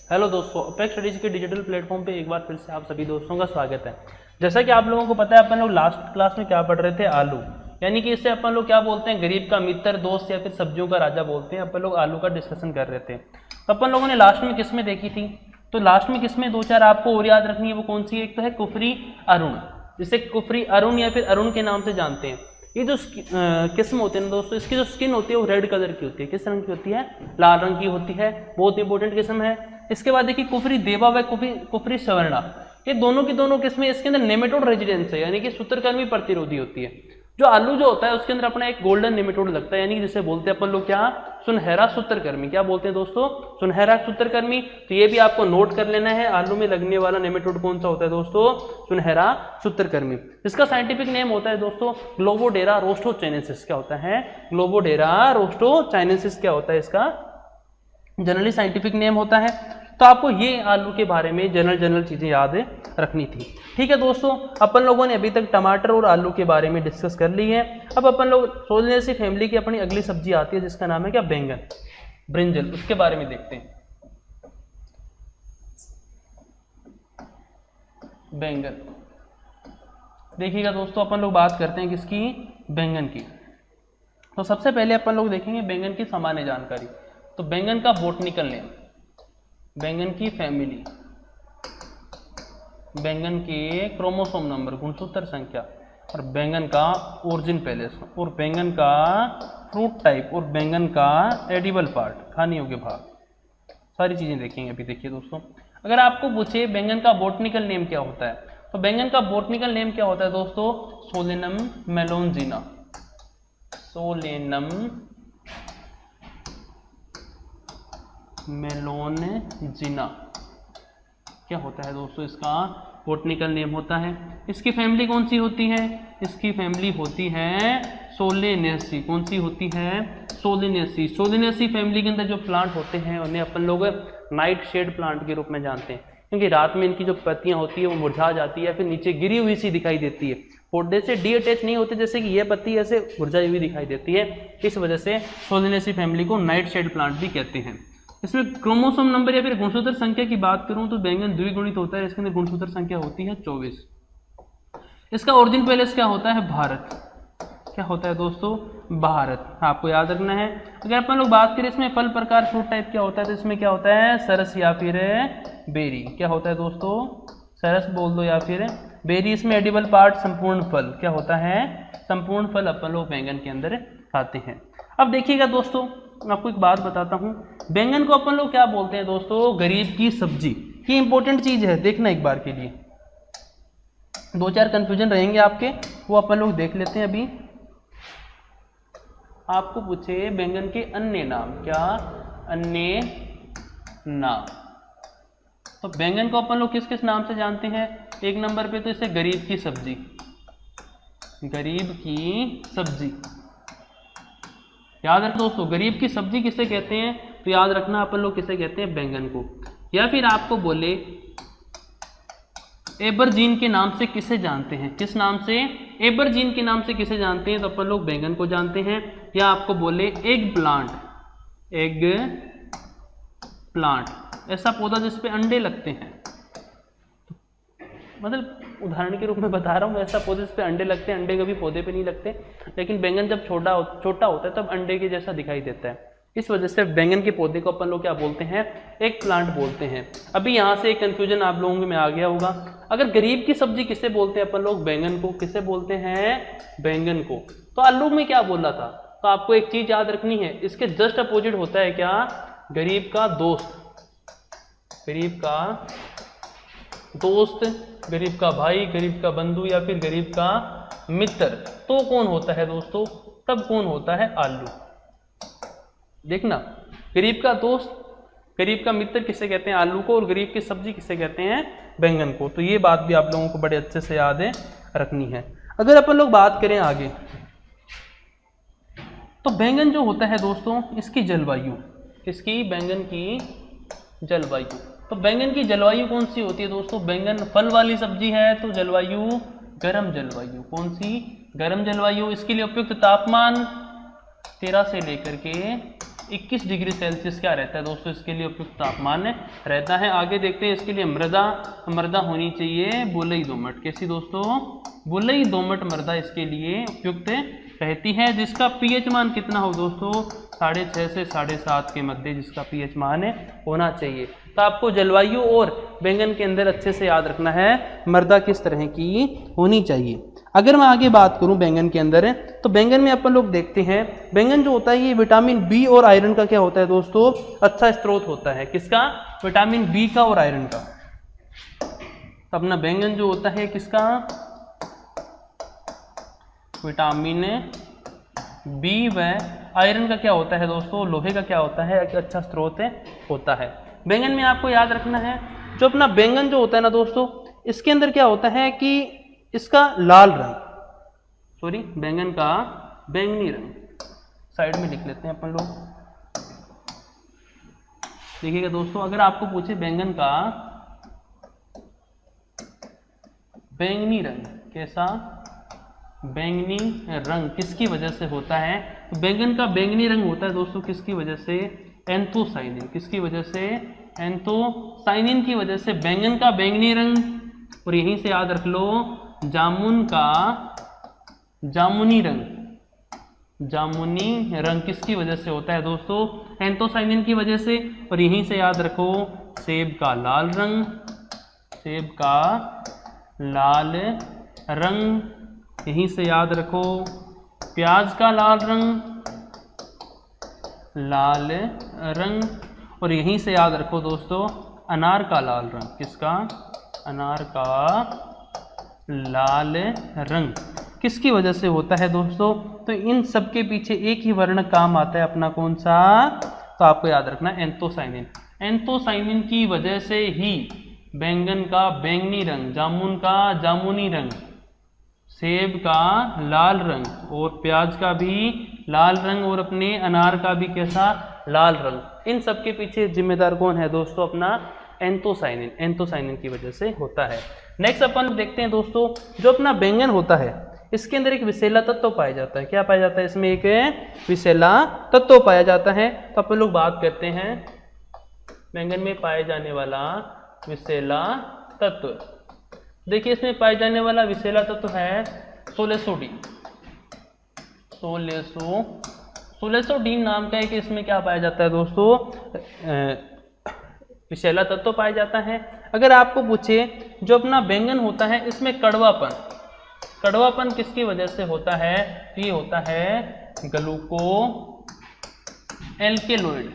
Hello दोस्तों, apex studies के digital platform पे एक बार फिर से आप सभी दोस्तों का स्वागत है। जैसा कि आप लोगों को पता है, अपन लोग लास्ट क्लास में क्या पढ़ रहे थे, आलू। यानी कि इससे अपन लोग क्या बोलते हैं, गरीब का मित्र, दोस्त या फिर सब्जियों का राजा बोलते हैं। अपन लोग आलू का डिस्कशन कर रहे थे। तो अपन लोगों ने लास्ट में किस्में देखी थी, तो लास्ट में किस्में दो चार आपको और याद रखनी है। वो कौन सी है? एक तो है कुफरी अरुण, जिसे कुफरी अरुण या फिर अरुण के नाम से जानते हैं। ये जो किस्म होते हैं ना दोस्तों, इसकी जो स्किन होती है वो रेड कलर की होती है। किस रंग की होती है? लाल रंग की होती है। बहुत इंपॉर्टेंट किस्म है। इसके बाद देखिए कुफरी देवा व कुफरी सवर्णा, ये दोनों की दोनों किस्में, इसके अंदर नेमेटोड रेजिडेंस है, यानी कि सूत्रकर्मी प्रतिरोधी होती है। जो आलू जो होता है उसके अंदर अपना एक गोल्डन नेमेटोड लगता है, यानी कि जिसे बोलते हैं अपन लोग क्या? सुनहरा सूत्रकर्मी। क्या बोलते हैं दोस्तों? सुनहरा सूत्रकर्मी। तो ये भी आपको नोट कर लेना है, आलू में लगने वाला नेमेटोड कौन सा होता है दोस्तों? सुनहरा सूत्रकर्मी। इसका साइंटिफिक नेम होता है दोस्तों ग्लोबोडेरा रोस्टोचाइनेसिस। क्या होता है? ग्लोबोडेरा रोस्टोचाइनेसिस क्या होता है इसका जनरली साइंटिफिक नेम होता है। तो आपको ये आलू के बारे में जनरल चीजें याद रखनी थी। ठीक है दोस्तों, अपन लोगों ने अभी तक टमाटर और आलू के बारे में डिस्कस कर ली है। अब अपन लोग सोलेनेसी फैमिली की अपनी अगली सब्जी आती है, जिसका नाम है क्या? बैंगन, ब्रिंजल। उसके बारे में देखते हैं। बैंगन देखिएगा दोस्तों, अपन लोग बात करते हैं किसकी? बैंगन की। तो सबसे पहले अपन लोग देखेंगे बैंगन की सामान्य जानकारी। तो बैंगन का बोटनिकल नेम, बैंगन की फैमिली, बैंगन के क्रोमोसोम नंबर, गुणसूत्र संख्या, और बैंगन का ओरिजिन पैलेस, और बैंगन का फ्रूट टाइप, और बैंगन का एडिबल पार्ट, खाने योग्य भाग, सारी चीजें देखेंगे अभी। देखिए दोस्तों, अगर आपको पूछे बैंगन का बोटनिकल नेम क्या होता है, तो बैंगन का बोटनिकल नेम क्या होता है दोस्तों? सोलेनम मेलोनजिना। सोलेनम मेलोनजिना क्या होता है दोस्तों? इसका बोटनिकल नेम होता है। इसकी फैमिली कौन सी होती है? इसकी फैमिली होती है सोलेनेसी। कौन सी होती है? सोलेनेसी। सोलेनेसी फैमिली के अंदर जो प्लांट होते हैं उन्हें अपन लोग नाइट शेड प्लांट के रूप में जानते हैं, क्योंकि रात में इनकी जो पत्तियां होती है वो मुरझा जाती है, फिर नीचे गिरी हुई सी दिखाई देती है, पौधे से डी अटैच नहीं होते, जैसे कि ये पत्ती ऐसे मुरझाई हुई दिखाई देती है। इस वजह से सोलेनेसी फैमिली को नाइट शेड प्लांट भी कहते हैं। इसमें क्रोमोसोम नंबर या फिर गुणसूत्र संख्या की बात करूं तो बैंगन द्विगुणित होता है। इसके अंदर गुणसूत्र संख्या होती है 24। इसका ओरिजिन पैलेस क्या होता है? भारत। क्या होता है दोस्तों? भारत। आपको याद रखना है। अगर अपन लोग बात करें इसमें फल प्रकार, फ्रूट टाइप क्या होता है, तो इसमें क्या होता है? सरस या फिर बेरी। क्या होता है दोस्तों? सरस बोल दो या फिर बेरी। इसमें एडिबल पार्ट, संपूर्ण फल। क्या होता है? संपूर्ण फल अपन लोग बैंगन के अंदर खाते हैं। अब देखिएगा दोस्तों, आपको एक बात बताता हूं, बैंगन को अपन लोग क्या बोलते हैं दोस्तों? गरीब की सब्जी। ये इंपॉर्टेंट चीज है, देखना एक बार के लिए। दो चार कंफ्यूजन रहेंगे आपके, वो अपन लोग देख लेते हैं अभी। आपको पूछे बैंगन के अन्य नाम, क्या अन्य नाम? तो बैंगन को अपन लोग किस किस नाम से जानते हैं? एक नंबर पे तो इसे गरीब की सब्जी, गरीब की सब्जी याद रखो दोस्तों। गरीब की सब्जी किसे कहते हैं? तो याद रखना अपन लोग किसे कहते हैं? बैंगन को। या फिर आपको बोले एबरजीन के नाम से किसे जानते हैं? किस नाम से? एबरजीन के नाम से किसे जानते हैं? तो अपन लोग बैंगन को जानते हैं। या आपको बोले एग प्लांट, एग प्लांट, ऐसा पौधा जिसपे अंडे लगते हैं, मतलब उदाहरण के रूप में बता रहा हूँ, ऐसा पौधे जिस पे अंडे लगते हैं। अंडे कभी पौधे पे नहीं लगते, लेकिन बैंगन जब छोटा होता है तब अंडे के जैसा दिखाई देता है। इस वजह से बैंगन के पौधे को अपन लोग क्या बोलते हैं? एक प्लांट बोलते हैं। अभी यहाँ से एक कंफ्यूजन आप लोगों में आ गया होगा। अगर गरीब की सब्जी किसे बोलते हैं अपन लोग? बैंगन को। किसे बोलते हैं? बैंगन को। तो आलू में क्या बोला था? तो आपको एक चीज याद रखनी है, इसके जस्ट अपोजिट होता है क्या? गरीब का दोस्त, गरीब का दोस्त, गरीब का भाई, गरीब का बंधु या फिर गरीब का मित्र। तो कौन होता है दोस्तों? तब कौन होता है? आलू। देखना, गरीब का दोस्त, गरीब का मित्र किसे कहते हैं? आलू को। और गरीब की सब्जी किसे कहते हैं? बैंगन को। तो ये बात भी आप लोगों को बड़े अच्छे से याद रखनी है। अगर अपन लोग बात करें आगे, तो बैंगन जो होता है दोस्तों, इसकी जलवायु, इसकी बैंगन की जलवायु, तो बैंगन की जलवायु कौन सी होती है दोस्तों? बैंगन फल वाली सब्जी है तो जलवायु गर्म जलवायु। कौन सी? गर्म जलवायु। इसके लिए उपयुक्त तापमान 13 से लेकर के 21 डिग्री सेल्सियस क्या रहता है दोस्तों, इसके लिए उपयुक्त तापमान रहता है। आगे देखते हैं इसके लिए मृदा होनी चाहिए बलुई दोमट। कैसी दोस्तों, बलुई दोमट मृदा इसके लिए उपयुक्त रहती है, जिसका पीएच मान कितना हो दोस्तों, 6.5 से 7.5 के मध्य जिसका पीएच मान होना चाहिए। तो आपको जलवायु और बैंगन के अंदर अच्छे से याद रखना है मृदा किस तरह की होनी चाहिए। अगर मैं आगे बात करूं बैंगन के अंदर तो बैंगन में अपन लोग देखते हैं बैंगन जो होता है ये विटामिन बी और आयरन का क्या होता है दोस्तों, अच्छा स्रोत होता है। किसका, विटामिन बी का और आयरन का। तो अपना बैंगन जो होता है किसका, विटामिन बी व आयरन का क्या होता है दोस्तों, लोहे का क्या होता है, एक अच्छा स्रोत होता है। बैंगन में आपको याद रखना है जो अपना बैंगन जो होता है ना दोस्तों, इसके अंदर क्या होता है कि इसका लाल रंग, बैंगन का बैंगनी रंग, साइड में लिख लेते हैं अपन लोग। देखिएगा दोस्तों, अगर आपको पूछे बैंगन का बैंगनी रंग, कैसा बैंगनी रंग किसकी वजह से होता है, तो बैंगन का बैंगनी रंग होता है दोस्तों किसकी वजह से, एंथोसाइनिन। किसकी वजह से, एंथोसाइनिन की वजह से बैंगन का बैंगनी रंग। और यहीं से याद रख लो जामुन का जामुनी रंग किसकी वजह से होता है दोस्तों, एंथोसाइनिन की वजह से। और यहीं से याद रखो सेब का लाल रंग, सेब का लाल रंग। यहीं से याद रखो प्याज का लाल रंग। और यहीं से याद रखो दोस्तों अनार का लाल रंग। किसका, अनार का लाल रंग किसकी वजह से होता है दोस्तों, तो इन सब के पीछे एक ही वर्ण काम आता है अपना, कौन सा, तो आपको याद रखना एंथोसाइनिन। एंथोसाइनिन की वजह से ही बैंगन का बैंगनी रंग, जामुन का जामुनी रंग, सेब का लाल रंग और प्याज का भी लाल रंग और अपने अनार का भी कैसा, लाल रंग। इन सब के पीछे जिम्मेदार कौन है दोस्तों, अपना एंथोसाइनिन। एंथोसाइनिन की वजह से होता है। नेक्स्ट अपन देखते हैं दोस्तों, जो अपना बैंगन होता है इसके अंदर एक विषैला तत्व पाया जाता है। क्या पाया जाता है, इसमें एक विषैला तत्व पाया जाता है। तो अपन लोग बात करते हैं बैंगन में पाए जाने वाला विषैला तत्व। देखिए इसमें पाए जाने वाला विषैला तत्व है सोलेसोडीन। सोलेसोडीन नाम का एक इसमें क्या पाया जाता है दोस्तों, विषैला तत्व पाया जाता है। अगर आपको पूछे जो अपना बैंगन होता है इसमें कड़वापन किसकी वजह से होता है, ये होता है ग्लूको एल्केलॉइड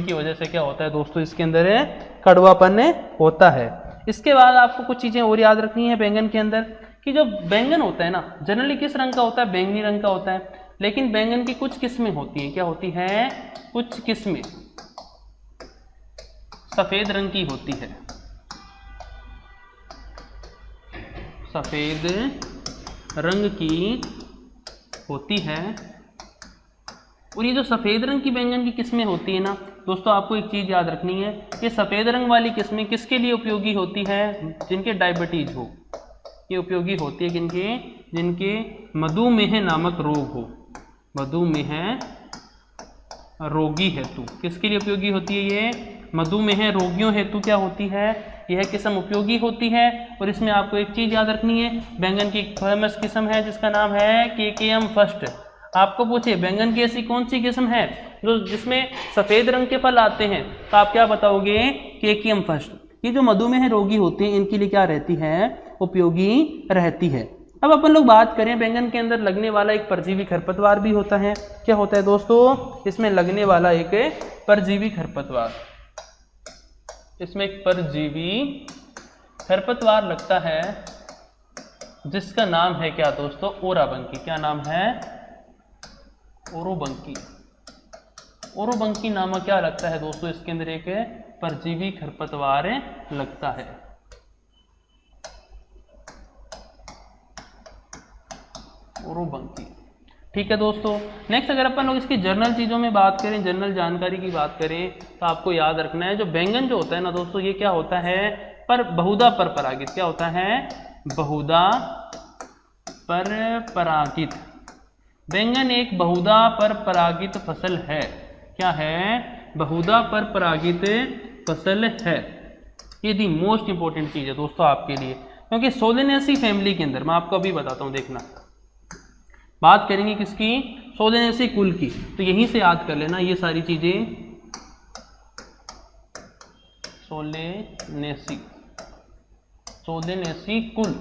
की वजह से क्या होता है दोस्तों, इसके अंदर कड़वापन होता है। इसके बाद आपको कुछ चीजें और याद रखनी है बैंगन के अंदर कि जो बैंगन होता है ना जनरली किस रंग का होता है, बैंगनी रंग का होता है। लेकिन बैंगन की कुछ किस्में होती हैं, क्या होती हैं, कुछ किस्में सफेद रंग की होती है, सफेद रंग की होती है। और ये जो सफेद रंग की बैंगन की किस्में होती है ना दोस्तों, आपको एक चीज याद रखनी है, ये सफेद रंग वाली किस्में किसके लिए उपयोगी होती है, जिनके डायबिटीज हो। ये उपयोगी होती है जिनके मधुमेह नामक रोग हो, मधुमेह रोगी हेतु। किसके लिए उपयोगी होती है, ये मधुमेह रोगियों हेतु क्या होती है, यह किस्म उपयोगी होती है। और इसमें आपको एक चीज याद रखनी है, बैंगन की एक फेमस किस्म है जिसका नाम है केकेएम फर्स्ट। आपको पूछे बैंगन की ऐसी कौन सी किस्म है जो जिसमें सफेद रंग के फल आते हैं, तो आप क्या बताओगे, केकेएम फर्स्ट। ये जो मधुमेह रोगी होते हैं इनके लिए क्या रहती है, उपयोगी रहती है। अब अपन लोग बात करें बैंगन के अंदर लगने वाला एक परजीवी खरपतवार भी होता है। क्या होता है दोस्तों, इसमें लगने वाला एक परजीवी खरपतवार, इसमें एक परजीवी खरपतवार लगता है जिसका नाम है क्या दोस्तों, ओराबंकी। क्या नाम है, ओरोबंकी। ओरोबंकी नामक क्या लगता है दोस्तों, इसके अंदर एक परजीवी खरपतवार लगता है। ओरोबंकी, ठीक है दोस्तों। नेक्स्ट अगर अपन लोग इसकी जर्नल चीज़ों में बात करें, जर्नल जानकारी की बात करें, तो आपको याद रखना है जो बैंगन जो होता है ना दोस्तों, ये क्या होता है, बहुधा परपरागित। क्या होता है, बहुधा परपरागित। बैंगन एक बहुधा पर परागित फसल है। क्या है? बहुधा पर परागित फसल है। ये दी मोस्ट इंपॉर्टेंट चीज है दोस्तों आपके लिए, क्योंकि सोलेनेसी फैमिली के अंदर मैं आपको अभी बताता हूं, देखना बात करेंगे किसकी? सोलेनेसी कुल की। तो यहीं से याद कर लेना ये सारी चीजें, सोलेनेसी कुल।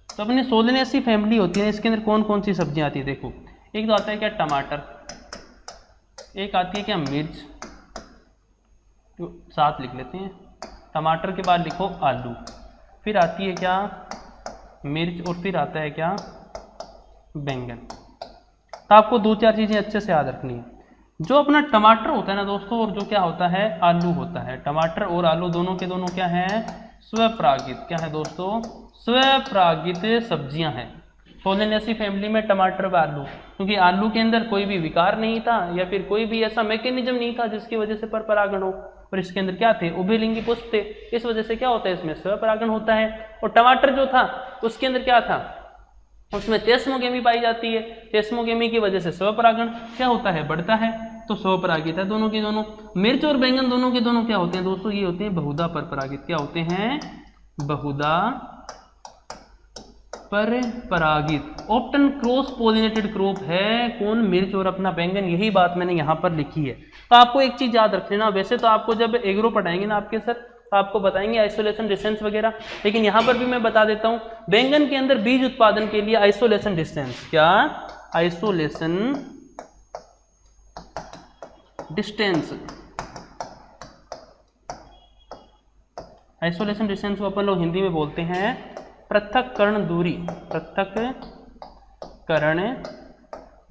तो अपनी सोलेनेसी फैमिली होती है, इसके अंदर कौन कौन सी सब्जियां आती है देखो। एक तो आता है क्या? टमाटर। एक आती है क्या? मिर्च। तो साथ लिख लेते हैं, टमाटर के बाद लिखो आलू। फिर आती है क्या? मिर्च। और फिर आता है क्या? बैंगन। तो आपको दो चार चीजें अच्छे से याद रखनी है। जो अपना टमाटर होता है ना दोस्तों, और जो क्या होता है? आलू होता है। टमाटर और आलू दोनों के दोनों क्या है? स्वपरागित। क्या है दोस्तों? स्वपरागित सब्जियां हैं। सोलेनेसी फैमिली में टमाटर व आलू, क्योंकि आलू के अंदर कोई भी विकार नहीं था या फिर कोई भी ऐसा मैकेनिज्म नहीं था जिसकी वजह से पर परागण हो, और इसके अंदर क्या थे? उभयलिंगी पुष्प थे। इस वजह से क्या होता है? इसमें स्वपरागण होता है। और टमाटर जो था उसके अंदर क्या था? उसमें तेस्मोगेमी पाई जाती है। तेस्मोगेमी की वजह से स्वपरागण क्या होता है? बढ़ता है। तो स्वपरागित है दोनों के दोनों। मिर्च और बैंगन दोनों के दोनों क्या होते हैं दोस्तों? ये होते हैं बहुधा पर परागित। क्या होते हैं? बहुधा पर परागित। ऑप्टन क्रॉस पोलिनेटेड क्रॉप है कौन? मिर्च और अपना बैंगन। यही बात मैंने यहाँ पर लिखी है। तो आपको एक चीज याद रख लेना, वैसे तो आपको जब एग्रो पढ़ाएंगे ना आपके सर, तो आपको बताएंगे आइसोलेशन डिस्टेंस वगैरह, लेकिन यहाँ पर भी मैं बता देता हूँ, बैंगन के अंदर बीज उत्पादन के लिए आइसोलेशन डिस्टेंस, क्या? Isolation distance. आइसोलेशन डिस्टेंस को अपन लोग हिंदी में बोलते हैं पृथक्करण दूरी। पृथक्करण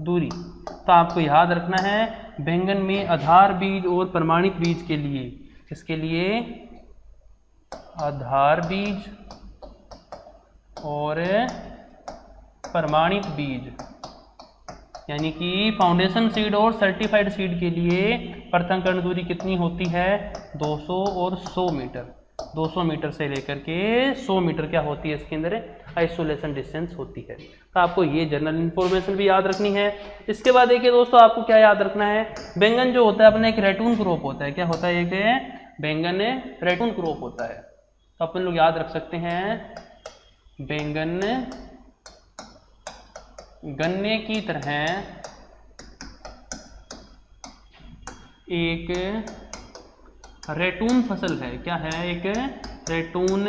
दूरी। तो आपको याद रखना है बैंगन में आधार बीज और प्रमाणित बीज के लिए, इसके लिए आधार बीज और प्रमाणित बीज, यानी कि फाउंडेशन सीड और सर्टिफाइड सीड के लिए पृथक्करण दूरी कितनी होती है? 200 और 100 मीटर। 200 मीटर से लेकर के 100 मीटर क्या होती है इसके अंदर? आइसोलेशन डिस्टेंस होती है। तो आपको ये जनरल इंफॉर्मेशन भी याद रखनी है। इसके बाद देखिए दोस्तों, आपको क्या याद रखना है? बैंगन जो होता है अपना एक रेटून क्रॉप होता है। क्या होता है? एक बैंगन रेटून क्रॉप होता है। तो अपन लोग याद रख सकते हैं बैंगन गन्ने की तरह एक रेटून फसल है। क्या है? एक रेटून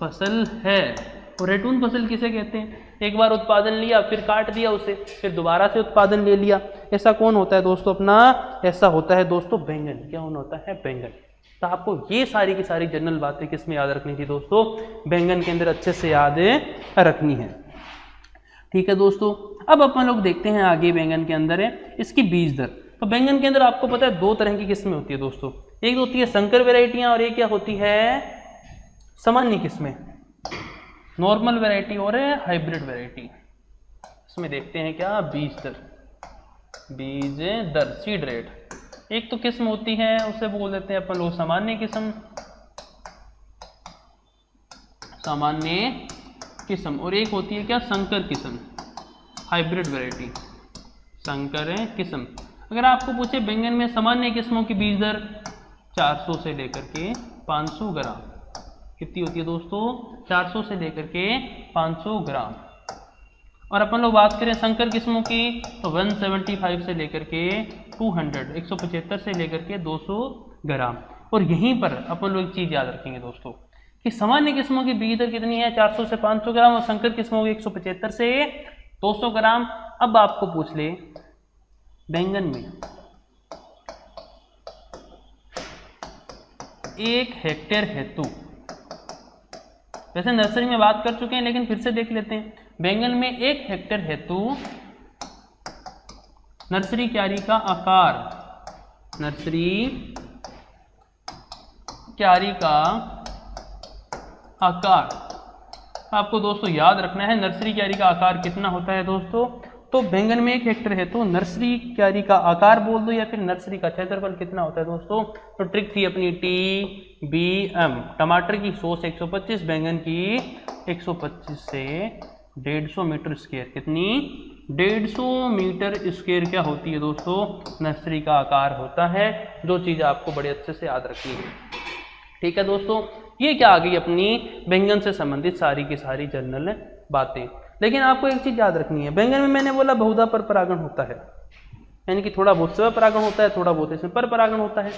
फसल है। और रेटून फसल किसे कहते हैं? एक बार उत्पादन लिया, फिर काट दिया उसे, फिर दोबारा से उत्पादन ले लिया। ऐसा कौन होता है दोस्तों अपना? ऐसा होता है दोस्तों बैंगन। क्या होता है? बैंगन। तो आपको ये सारी की सारी जनरल बातें किस में याद रखनी थी दोस्तों? बैंगन के अंदर अच्छे से याद रखनी है। ठीक है दोस्तों, अब अपन लोग देखते हैं आगे बैंगन के अंदर है इसकी बीज दर। तो बैंगन के अंदर आपको पता है दो तरह की किस्में होती है दोस्तों, एक होती है संकर वेराइटियां और एक क्या होती है? सामान्य किस्में, नॉर्मल वेराइटी और हाइब्रिड वेराइटी। इसमें देखते हैं क्या? बीज दर। बीज दर, सीड रेट। एक तो किस्म होती है उसे बोल देते हैं अपन लोग सामान्य किस्म, सामान्य किस्म, और एक होती है क्या? संकर किस्म, हाइब्रिड वेराइटी, संकर किस्म। अगर आपको पूछे बैंगन में सामान्य किस्मों की बीज दर 400 से लेकर के 500 ग्राम कितनी होती है दोस्तों? 400 से लेकर के 500 ग्राम। और अपन लोग बात करें संकर किस्मों की तो 175 से लेकर के 200, 175 से लेकर के 200 ग्राम। और यहीं पर अपन लोग एक चीज याद रखेंगे दोस्तों कि सामान्य किस्मों की बीज दर कितनी है? 400 से 500 ग्राम, और संकर किस्मों की 175 से 200 ग्राम। अब आपको पूछ ले बैंगन में 1 हेक्टेयर हेतु, वैसे नर्सरी में बात कर चुके हैं लेकिन फिर से देख लेते हैं, बैंगन में 1 हेक्टेयर हेतु नर्सरी क्यारी का आकार, नर्सरी क्यारी का आकार आपको दोस्तों याद रखना है। नर्सरी क्यारी का आकार कितना होता है दोस्तों? तो बैंगन में 1 हेक्टेयर है तो नर्सरी क्यारी का आकार बोल दो या फिर नर्सरी का क्षेत्रफल कितना होता है दोस्तों? तो ट्रिक थी अपनी TBM। टमाटर की 100 से 125, बैंगन की 125 से 150 मीटर स्क्वायर, कितनी? 150 मीटर स्क्वायर क्या होती है दोस्तों, नर्सरी का आकार होता है। जो चीज़ आपको बड़े अच्छे से याद रखनी है, ठीक है दोस्तों। ये क्या आ गई अपनी बैंगन से संबंधित सारी की सारी जनरल बातें। लेकिन आपको एक चीज़ याद रखनी है, बैंगन में मैंने बोला बहुधा पर परागण होता है, यानी कि थोड़ा बहुत स्व परागण होता है, थोड़ा बहुत इसमें पर परागण होता है,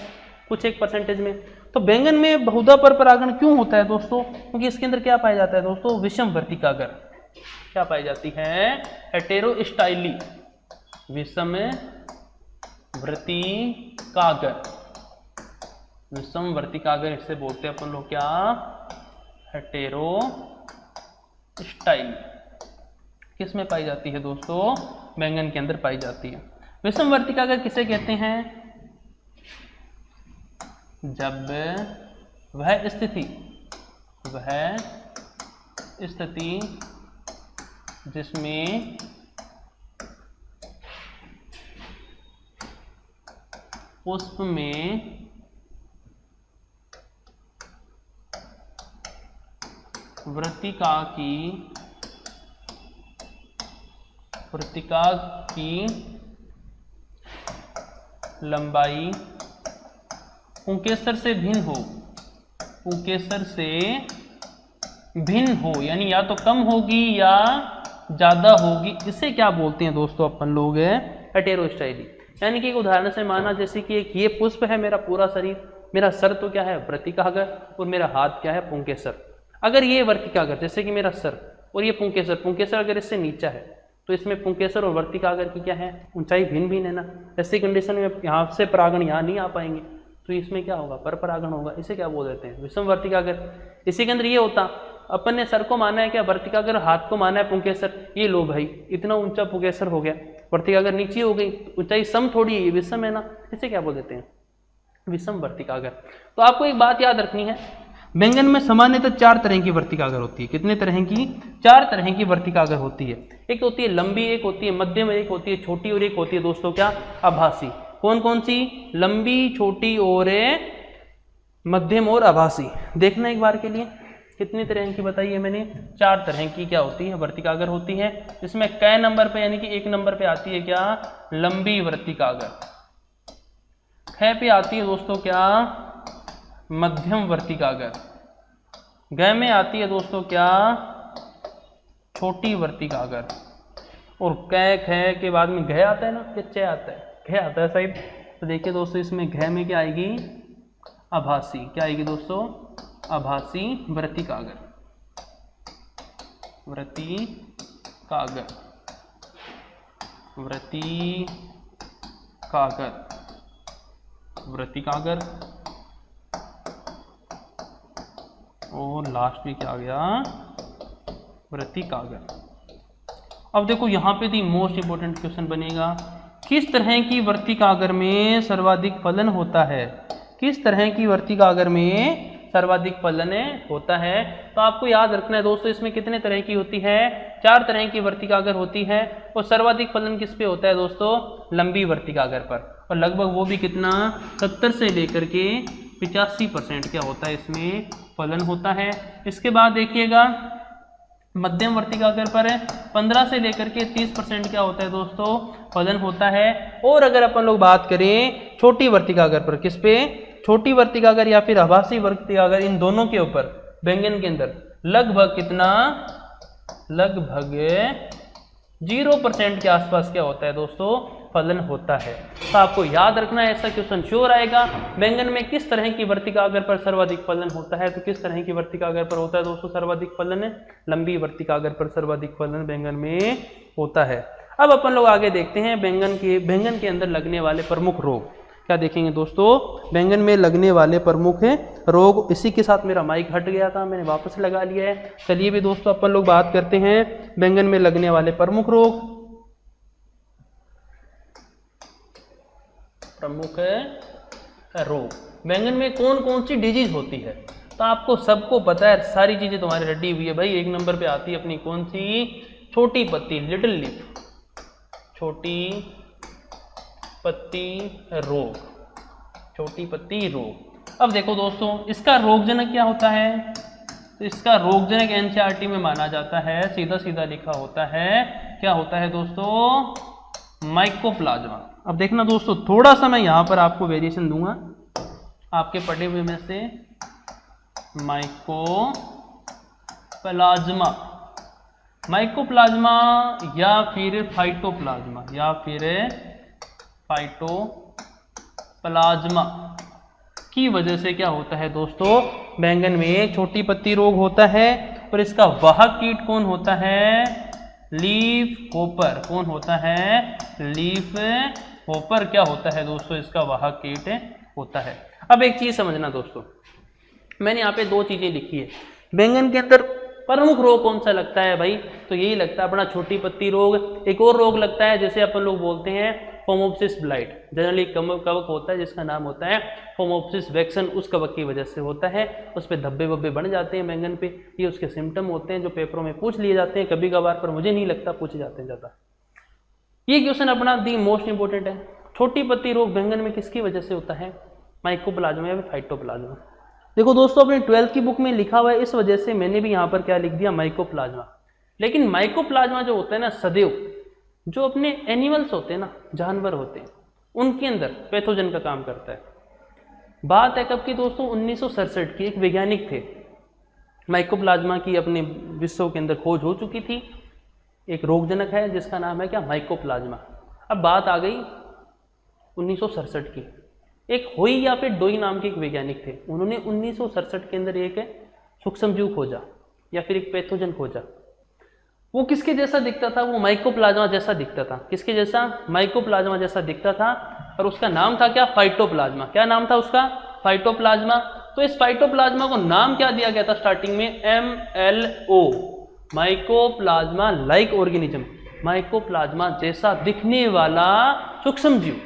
कुछ एक परसेंटेज में। तो बैंगन में बहुधा पर परागण क्यों होता है दोस्तों, क्योंकि इसके अंदर क्या पाया जाता है दोस्तों, विषम वर्तिकागर क्या पाई जाती है, हेटेरोस्टाइली, विषम वर्तिकागर। विषम वर्तिकागर इसे बोलते हैं अपन लोग क्या, हेटेरोस्टाइल। किस में पाई जाती है दोस्तों, बैंगन के अंदर पाई जाती है। विषम वर्तिकागर किसे कहते हैं, जब वह स्थिति जिसमें पुष्प में वृत्तिका की लंबाई पुंकेसर से भिन्न हो, यानी या तो कम होगी या ज्यादा होगी, इसे क्या बोलते हैं दोस्तों अपन लोग, हेटेरोस्टाइली। यानी कि एक उदाहरण से माना, जैसे कि एक ये पुष्प है मेरा पूरा शरीर, मेरा सर तो क्या है वर्तिकागर और मेरा हाथ क्या है पुंकेसर। अगर ये वर्तिकागर जैसे कि मेरा सर और ये पुंकेसर अगर इससे नीचा है तो इसमें पुंकेसर और वर्तिकागर की क्या है, ऊंचाई भिन्न भिन्न है ना। ऐसी कंडीशन में यहाँ से परागण यहाँ नहीं आ पाएंगे, तो इसमें क्या होगा, पर परागण होगा। इसे क्या बोल देते हैं, विषम वर्तिकागर। इसी के अंदर ये होता, अपन ने सर को माना है क्या वर्तिकागर, हाथ को माना है पुंकेसर, ये लो भाई इतना ऊंचा पुंकेसर हो गया, वर्तिकागर नीचे हो गई, ऊंचाई सम थोड़ी है, ये विषम है ना, इसे क्या बोल देते हैं, विषम वर्तिकागर। तो आपको एक बात याद रखनी है, बैंगन में सामान्यतः 4 तरह की वर्तिकागर होती है। कितने तरह की, 4 तरह की वर्तिकागर होती है। एक तो होती है लंबी, एक होती है मध्यम, एक होती है छोटी और एक होती है दोस्तों क्या, आभासी। कौन कौन सी, लंबी, छोटी और मध्यम और आभासी। देखना एक बार के लिए कितनी तरह की बताई है मैंने, 4 तरह की क्या होती है, वर्तिकागर होती है। इसमें क नंबर पे यानी कि 1 नंबर पे आती है क्या, लंबी वर्तिकागर। ख पे आती है दोस्तों क्या, मध्यम वर्तिकागर। ग में आती है दोस्तों क्या, छोटी वर्तिकागर। और क ख के बाद में घ आता है ना, कि च आता है, घ आता है साहिब। तो देखिए दोस्तों इसमें घ में क्या आएगी, आभासी। क्या आएगी दोस्तों, आभासी वर्तिकागर। वर्तिकागर और लास्ट में क्या आ गया, वर्तिकागर। अब देखो यहाँ पे दी मोस्ट इंपोर्टेंट क्वेश्चन बनेगा, किस तरह की वर्तिकागर में सर्वाधिक फलन होता है, किस तरह की वर्तिकागर में सर्वाधिक फलन होता है। तो आपको याद रखना है दोस्तों, इसमें कितने तरह की होती है, 4 तरह की वर्तिकागर होती है। और सर्वाधिक फलन किस पे होता है दोस्तों, लंबी वर्तिकागर पर। और लगभग वो भी कितना, 70 से लेकर के 85% क्या होता है इसमें फलन होता है। इसके बाद देखिएगा मध्यम वर्तिकागर पर 15 से लेकर के 30% क्या होता है दोस्तों, फलन होता है। और अगर अपन लोग बात करें छोटी वर्तिकागर पर, किस पे, छोटी वर्तिकागर या फिर आभासी वर्तिकागर, इन दोनों के ऊपर बैंगन के अंदर लगभग कितना, लगभग 0% के आसपास क्या होता है दोस्तों, फलन होता है। तो आपको याद रखना है, ऐसा क्वेश्चन श्योर आएगा। बैंगन में किस तरह की वर्तिकागर पर सर्वाधिक फलन होता है, तो किस तरह की वर्तिकागर पर होता है दोस्तों सर्वाधिक फलन, लंबी वर्तिकागर पर सर्वाधिक फलन बैंगन में होता है। अब अपन लोग आगे देखते हैं बैंगन के अंदर लगने वाले प्रमुख रोग क्या देखेंगे दोस्तों, बैंगन में लगने वाले प्रमुख रोग। इसी के साथ मेरा माइक हट गया था, मैंने वापस लगा लिया है। चलिए भी दोस्तों अपन लोग बात करते हैं बैंगन में लगने वाले प्रमुख रोग। प्रमुख रोग बैंगन में कौन कौन सी डिजीज होती है, तो आपको सबको पता है, सारी चीजें तुम्हारी रेडी हुई है भाई। 1 नंबर पे आती है अपनी कौन सी, छोटी पत्ती, लिटिल लीफ, छोटी पत्ती रोग, छोटी पत्ती रोग। अब देखो दोस्तों इसका रोगजनक क्या होता है, तो इसका रोगजनक एनसीईआरटी में माना जाता है, सीधा सीधा लिखा होता है क्या होता है दोस्तों, माइकोप्लाज्मा। अब देखना दोस्तों, थोड़ा सा मैं यहाँ पर आपको वेरिएशन दूंगा आपके पढ़े हुए में से। माइकोप्लाज्मा, माइकोप्लाज्मा या फिर फाइटोप्लाज्मा, या फिर फाइटोप्लाज्मा की वजह से क्या होता है दोस्तों, बैंगन में छोटी पत्ती रोग होता है। और इसका वाहक कीट कौन होता है, लीफ होपर। कौन होता है, लीफ होपर क्या होता है दोस्तों, इसका वाहक कीट होता है। अब एक चीज समझना दोस्तों, मैंने यहाँ पे दो चीजें लिखी है। बैंगन के अंदर प्रमुख रोग कौन सा लगता है भाई, तो यही लगता है अपना छोटी पत्ती रोग। एक और रोग लगता है जैसे अपन लोग बोलते हैं फोमोप्सिस ब्लाइट। जनरली कवक होता है जिसका नाम होता है फोमोप्सिस वैक्सन, उस कवक की वजह से होता है। उस पर धब्बे वब्बे बन जाते हैं बैंगन पे, ये उसके सिम्टम होते हैं जो पेपरों में पूछ लिए जाते हैं कभी कभार, पर मुझे नहीं लगता पूछे जाते हैं ज़्यादा। ये क्वेश्चन अपना दी मोस्ट इंपॉर्टेंट है। छोटी पत्ती रोग बैंगन में किसकी वजह से होता है, माइकोप्लाज्मा या फिर फाइटोप्लाज्मा। देखो दोस्तों, अपने 12th की बुक में लिखा हुआ है, इस वजह से मैंने भी यहाँ पर क्या लिख दिया, माइकोप्लाज्मा। लेकिन माइकोप्लाज्मा जो होता है ना, सदैव जो अपने एनिमल्स होते हैं ना, जानवर होते हैं, उनके अंदर पैथोजन का काम करता है। बात है कब की दोस्तों, 1967 की। एक वैज्ञानिक थे, माइकोप्लाज्मा की अपने विश्व के अंदर खोज हो चुकी थी। एक रोगजनक है जिसका नाम है क्या, माइकोप्लाज्मा। अब बात आ गई 1967 की। एक होई या फिर डोई नाम के एक वैज्ञानिक थे, उन्होंने 1967 के अंदर एक सूक्ष्मजीव खोजा या फिर एक पैथोजन खोजा। वो किसके जैसा दिखता था, वो माइकोप्लाज्मा जैसा दिखता था। किसके जैसा, माइकोप्लाज्मा जैसा दिखता था। और उसका नाम था क्या, फाइटोप्लाज्मा। क्या नाम था उसका, फाइटोप्लाज्मा। तो इस फाइटोप्लाज्मा को नाम क्या दिया गया था स्टार्टिंग में, MLO, mycoplasma like organism, mycoplasma जैसा दिखने वाला सूक्ष्मजीव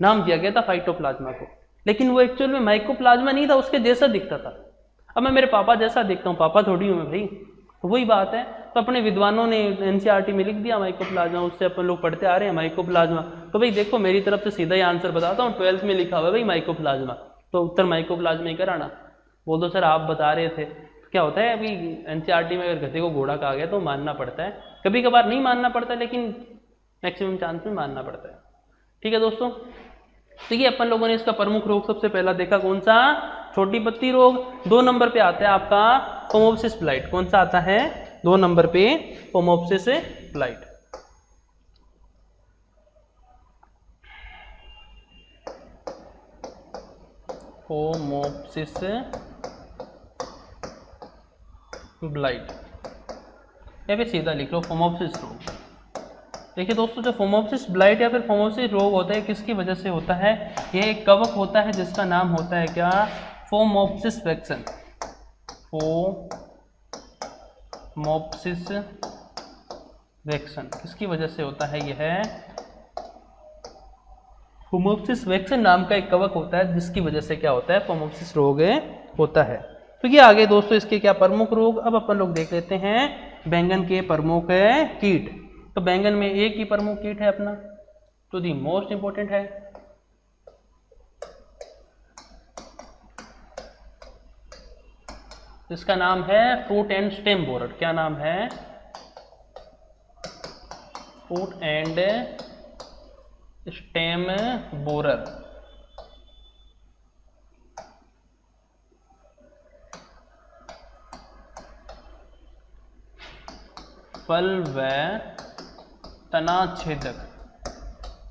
नाम दिया गया था फाइटोप्लाज्मा को। लेकिन वो एक्चुअल में माइकोप्लाज्मा नहीं था, उसके जैसा दिखता था। अब मैं मेरे पापा जैसा दिखता हूँ, पापा थोड़ी हूँ मैं भाई, तो वही बात है। तो अपने विद्वानों ने NCERT में लिख दिया माइकोप्लाज्मा, उससे अपन लोग पढ़ते आ रहे हैं माइकोप्लाज्मा। तो भाई देखो, मेरी तरफ से सीधा ही आंसर बताता हूँ, 12th में लिखा हुआ है भाई माइकोप्लाज्मा, तो उत्तर माइकोप्लाज्मा ही कराना। बोल दो सर आप बता रहे थे। तो क्या होता है, अभी NCERT में अगर गधे को घोड़ा कहा गया तो मानना पड़ता है, कभी कभार नहीं मानना पड़ता, लेकिन मैक्सिमम चांस में मानना पड़ता है। ठीक है दोस्तों, तो ये अपन लोगों ने इसका प्रमुख रोग सबसे पहला देखा, कौन सा, छोटी पत्ती रोग। 2 नंबर पे आता है आपका फोमोप्सिस ब्लाइट। कौन सा आता है, 2 नंबर पे फोमोप्सिस ब्लाइट। फोमोप्सिस ब्लाइट या फिर सीधा लिख लो फोमोप्सिस रोग। देखिए दोस्तों, जो फोमोप्सिस ब्लाइट या फिर फोमोप्सिस रोग होता है, किसकी वजह से होता है, यह एक कवक होता है जिसका नाम होता है क्या, फोमोप्सिस वैक्सन। फोमोप्सिस वैक्सन किसकी वजह से होता है, यह फोमोप्सिस वैक्सन नाम का एक कवक होता है जिसकी वजह से क्या होता है, फोमोप्सिस रोग होता है। तो ये आगे दोस्तों इसके क्या प्रमुख रोग। अब अपन लोग देख लेते हैं बैंगन के प्रमुख कीट। तो बैंगन में एक ही प्रमुख कीट है अपना, तो दी मोस्ट इंपॉर्टेंट है, इसका नाम है फ्रूट एंड स्टेम बोरर। क्या नाम है, फ्रूट एंड स्टेम बोरर। फल व तना छेदक।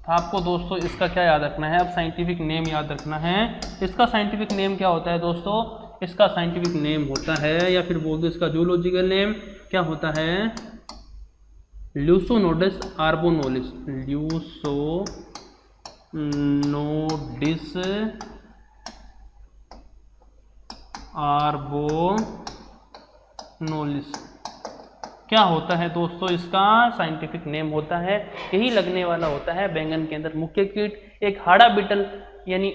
आपको दोस्तों इसका क्या याद रखना है, अब साइंटिफिक नेम याद रखना है। इसका साइंटिफिक नेम क्या होता है दोस्तों, इसका साइंटिफिक नेम होता है, या फिर बोल दो इसका जूलॉजिकल नेम क्या होता है, ल्यूसोनोडिस आर्बोनोलिस। ल्यूसोनोडिस आर्बोनोलिस क्या होता है दोस्तों, इसका साइंटिफिक नेम होता है। यही लगने वाला होता है बैंगन के अंदर मुख्य कीट। एक हाड़ा बिटल यानी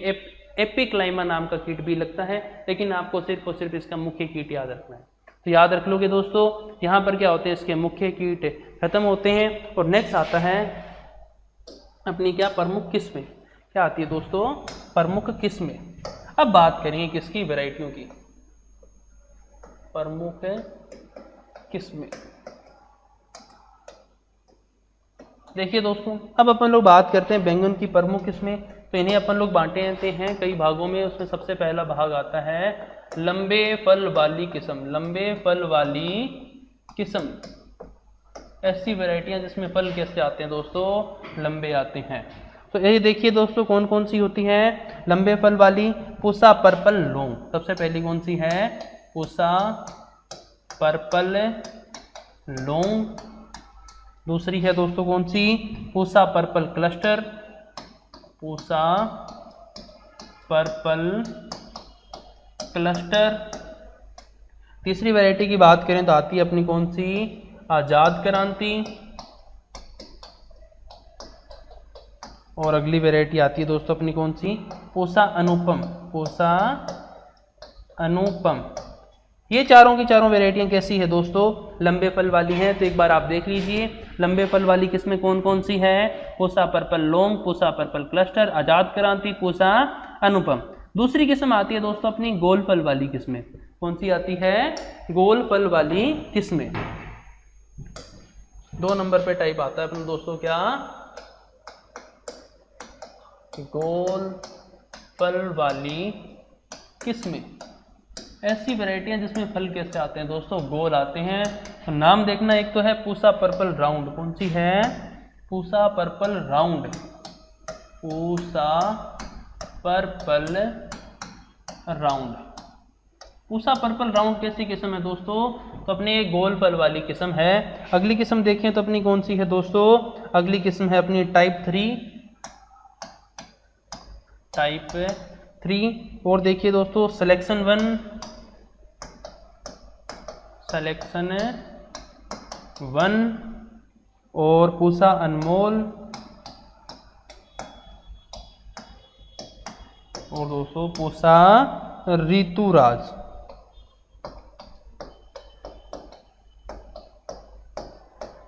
एपिक्लाइमा नाम का कीट भी लगता है, लेकिन आपको सिर्फ और सिर्फ इसका मुख्य कीट याद रखना है। तो याद रख लोगे दोस्तों, यहाँ पर क्या होते हैं, इसके मुख्य कीट खत्म होते हैं। और नेक्स्ट आता है अपनी क्या, प्रमुख किस्में। क्या आती है दोस्तों, प्रमुख किस्में। अब बात करेंगे किसकी, वैरायटियों की। प्रमुख किस्में, देखिए दोस्तों, अब अपन लोग बात करते हैं बैंगन की प्रमुख किस्में। तो इन्हें अपन लोग बांटे हैं कई भागों में। उसमें सबसे पहला भाग आता है लंबे फल वाली किस्म। लंबे फल वाली किस्म ऐसी वैरायटियां जिसमें फल कैसे आते हैं दोस्तों, लंबे आते हैं। तो ये देखिए दोस्तों कौन कौन सी होती है लंबे फल वाली। पूसा पर्पल लॉन्ग सबसे पहली कौन सी है, पूसा पर्पल लॉन्ग। दूसरी है दोस्तों कौन सी, Pusa purple cluster. Pusa purple cluster. तीसरी वैरायटी की बात करें तो आती है अपनी कौन सी, आजाद क्रांति। और अगली वैरायटी आती है दोस्तों अपनी कौन सी, पूसा अनुपम। पूसा अनुपम। ये चारों की चारों वैरायटियां कैसी है दोस्तों, लंबे फल वाली हैं। तो एक बार आप देख लीजिए लंबे फल वाली किस्में कौन कौन सी है, Pusa purple long, Pusa purple cluster, Azad Kranti, Pusa अनुपम। दूसरी किस्म आती है दोस्तों अपनी गोल फल वाली किस्में। कौन सी आती है, गोल फल वाली किस्में। 2 नंबर पे टाइप आता है अपने दोस्तों क्या, गोल फल वाली किस्में। ऐसी वैरायटियां जिसमें फल कैसे आते हैं दोस्तों, गोल आते हैं। तो नाम देखना, एक तो है पूसा पर्पल राउंड। कौन सी है, Pusa purple round. Pusa purple round. Pusa purple round कैसी किस्म है दोस्तों, तो अपनी एक गोल फल वाली किस्म है। अगली किस्म देखें तो अपनी कौन सी है दोस्तों, अगली किस्म है अपनी टाइप 3। टाइप 3। और देखिए दोस्तों सिलेक्शन 1, सिलेक्शन 1 और पूसा अनमोल। और दोस्तों पूसा ऋतुराज।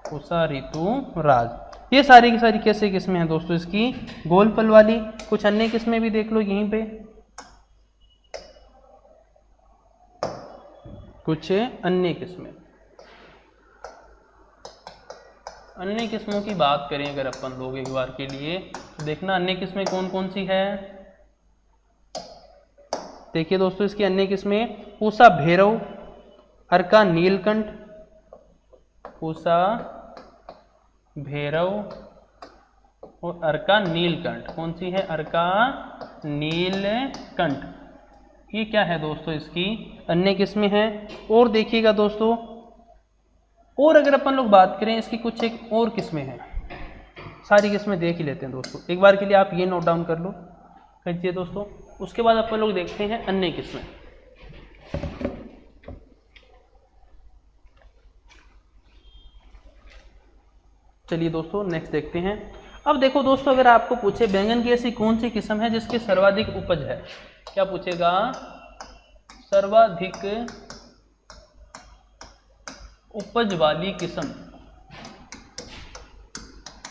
पूसा ऋतुराज। ये सारी की सारी कैसे किस्में हैं दोस्तों इसकी, गोल फल वाली। कुछ अन्य किस्में भी देख लो यहीं पे, कुछ अन्य किस्में। अन्य किस्मों की बात करें अगर अपन लोग एक बार के लिए, तो देखना अन्य किस्में कौन कौन सी है। देखिए दोस्तों इसकी अन्य किस्में, पूसा भैरव, अर्का नीलकंठ। पूसा भैरव और अर्का नीलकंठ। कौन सी है, अर्का नीलकंठ। ये क्या है दोस्तों इसकी अन्य किस्में हैं। और देखिएगा दोस्तों, और अगर अपन लोग बात करें इसकी कुछ एक और किस्में हैं। सारी किस्में देख ही लेते हैं दोस्तों, एक बार के लिए आप ये नोट डाउन कर लो कीजिए दोस्तों। उसके बाद अपन लोग देखते हैं अन्य किस्में। चलिए दोस्तों नेक्स्ट देखते हैं। अब देखो दोस्तों, अगर आपको पूछे बैंगन की ऐसी कौन सी किस्म है जिसकी सर्वाधिक उपज है, क्या पूछेगा, सर्वाधिक उपज वाली किस्म।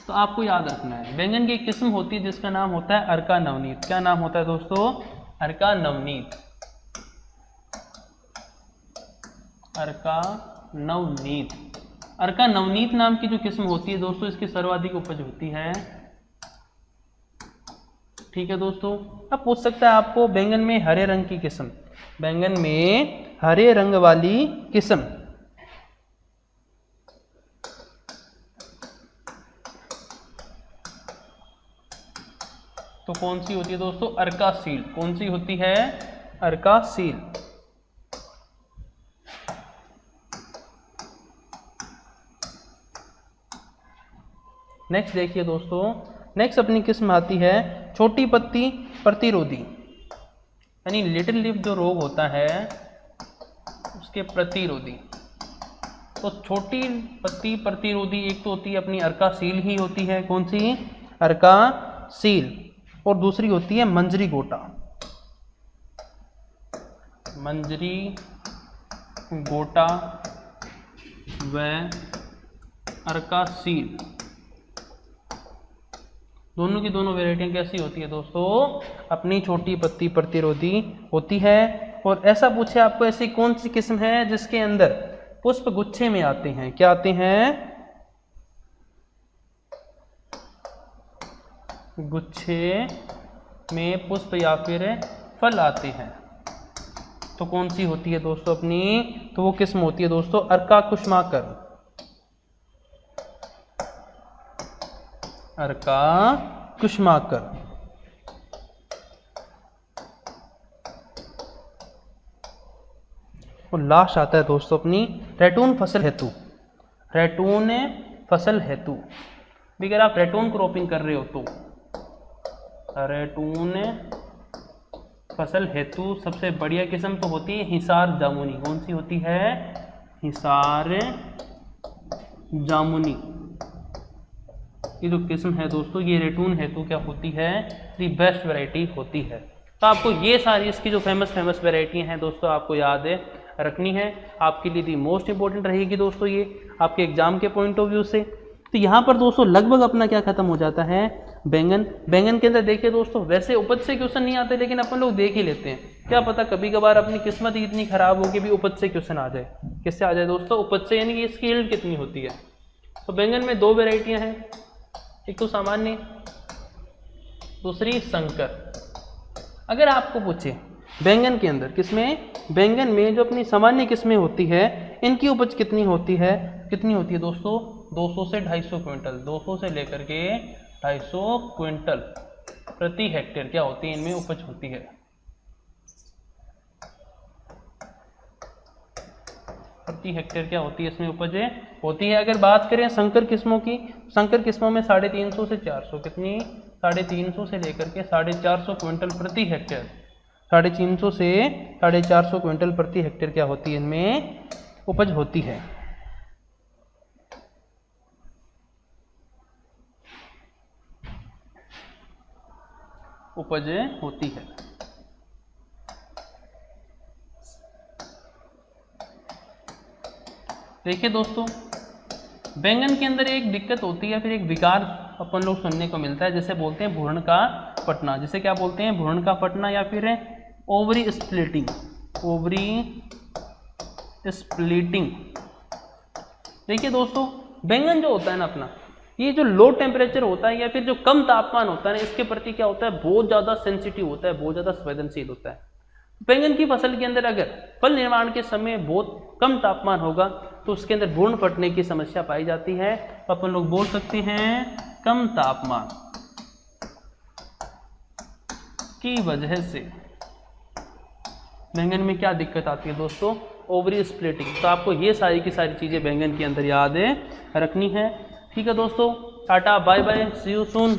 तो आपको याद रखना है बैंगन की एक किस्म होती है जिसका नाम होता है अर्का नवनीत। क्या नाम होता है दोस्तों, अर्का नवनीत। अर्का नवनीत। अर्का नवनीत नाम की जो किस्म होती है दोस्तों, इसकी सर्वाधिक उपज होती है। ठीक है दोस्तों। अब पूछ सकता है आपको बैंगन में हरे रंग की किस्म, बैंगन में हरे रंग वाली किस्म। तो कौन सी होती है दोस्तों, अर्का सील। कौन सी होती है, अर्का सील। नेक्स्ट देखिए दोस्तों, नेक्स्ट अपनी किस्म आती है छोटी पत्ती प्रतिरोधी, यानी लिटिल लीफ जो रोग होता है उसके प्रतिरोधी। तो छोटी पत्ती प्रतिरोधी एक तो होती है अपनी अर्का सील ही होती है। कौन सी, अर्का सील। और दूसरी होती है मंजरी गोटा। मंजरी गोटा व अर्का सील, दोनों की दोनों वेराइटियां कैसी होती है दोस्तों, अपनी छोटी पत्ती प्रतिरोधी होती है। और ऐसा पूछे आपको ऐसी कौन सी किस्म है जिसके अंदर पुष्प गुच्छे में आते हैं, क्या आते हैं, गुच्छे में पुष्प या फिर फल आते हैं। तो कौन सी होती है दोस्तों अपनी, तो वो किस्म होती है दोस्तों अर्का कुसुमाकर। अर्का कुसुमाकर। और लास्ट आता है दोस्तों अपनी रैटून फसल हेतु। रैटून फसल हेतु भी अगर आप रैटून क्रॉपिंग कर रहे हो तो रैटून फसल हेतु सबसे बढ़िया किस्म तो होती है हिसार जामुनी। कौन सी होती है, हिसार जामुनी। ये जो किस्म है दोस्तों ये रैटून हेतु क्या होती है, दी बेस्ट वैरायटी होती है। तो आपको ये सारी इसकी जो फेमस वैरायटियां हैं दोस्तों आपको याद रखनी है, आपके लिए दी मोस्ट इंपॉर्टेंट रहेगी दोस्तों ये आपके एग्जाम के पॉइंट ऑफ व्यू से। तो यहाँ पर दोस्तों लगभग अपना क्या खत्म हो जाता है, बैंगन। बैंगन के अंदर देखिए दोस्तों वैसे उपज से क्वेश्चन नहीं आते, लेकिन अपन लोग देख ही लेते हैं, क्या पता कभी कभार अपनी किस्मत ही इतनी खराब हो कि भी उपज से क्वेश्चन आ जाए। किससे आ जाए दोस्तों, उपज से, यानी कि इसकी यील्ड कितनी होती है। तो बैंगन में दो वेराइटियां हैं, एक तो सामान्य, दूसरी संकर। अगर आपको पूछे बैंगन के अंदर किसमें, बैंगन में जो अपनी सामान्य किस्में होती है इनकी उपज कितनी होती है, दोस्तों 200 से 250 क्विंटल, 200 से लेकर के 250 क्विंटल प्रति हेक्टेयर क्या होती है, इनमें उपज होती है। प्रति हेक्टेयर क्या होती है, इसमें उपज होती है। अगर बात करें संकर किस्मों की, संकर किस्मों में 350 से 400, कितनी, 350 से लेकर के 450 क्विंटल प्रति हेक्टेयर, 350 से 450 क्विंटल प्रति हेक्टेयर क्या होती है, इनमें उपज होती है। उपज होती है। देखिए दोस्तों बैंगन के अंदर एक दिक्कत होती है, फिर एक विकार अपन लोग सुनने को मिलता है, जैसे बोलते हैं भ्रूण का फटना। जिसे क्या बोलते हैं, भ्रूण का फटना या फिर ओवरी स्प्लिटिंग। Ovary splitting. देखिए दोस्तों बैंगन जो होता है ना अपना, ये जो लो टेम्परेचर होता है या फिर जो कम तापमान होता है ना, इसके प्रति क्या होता है, बहुत ज़्यादा सेंसिटिव होता है, बहुत ज़्यादा संवेदनशील होता है। बैंगन की फसल के अंदर अगर फल निर्माण के समय बहुत कम तापमान होगा तो उसके अंदर भ्रूण फटने की समस्या पाई जाती है। तो अपन लोग बोल सकते हैं कम तापमान की वजह से बैंगन में क्या दिक्कत आती है दोस्तों, ओवरी स्प्लिटिंग। तो आपको ये सारी की सारी चीज़ें बैंगन के अंदर याद रखनी है। ठीक है दोस्तों, tata bye bye, see you soon.